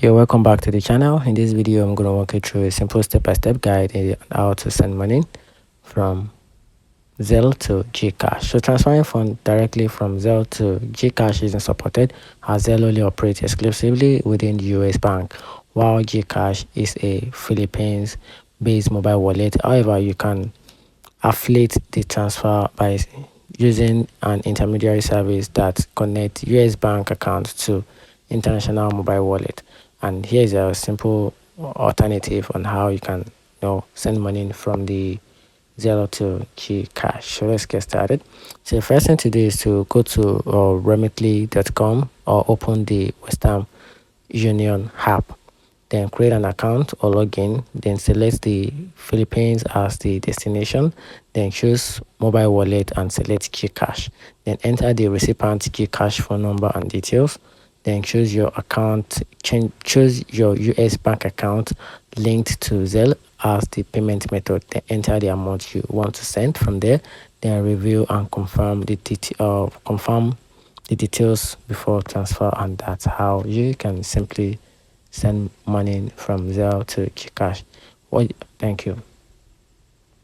Yeah, welcome back to the channel. In this video, I'm going to walk you through a simple step-by-step guide in how to send money from Zelle to Gcash. So transferring funds directly from Zelle to Gcash isn't supported, as Zelle only operates exclusively within the US bank, while Gcash is a Philippines-based mobile wallet. However, you can affiliate the transfer by using an intermediary service that connects US bank accounts to international mobile wallet. And here's a simple alternative on how you can send money from the Zelle to Gcash. So let's get started. So the first thing to do is to go to remitly.com or open the Western Union app. Then create an account or login. Then select the Philippines as the destination. Then choose mobile wallet and select Gcash. Then enter the recipient's Gcash phone number and details. Then choose your account, choose your US bank account linked to Zelle as the payment method. Then enter the amount you want to send from there. Then review and confirm the details before transfer, and that's how you can simply send money from Zelle to Gcash. Thank you.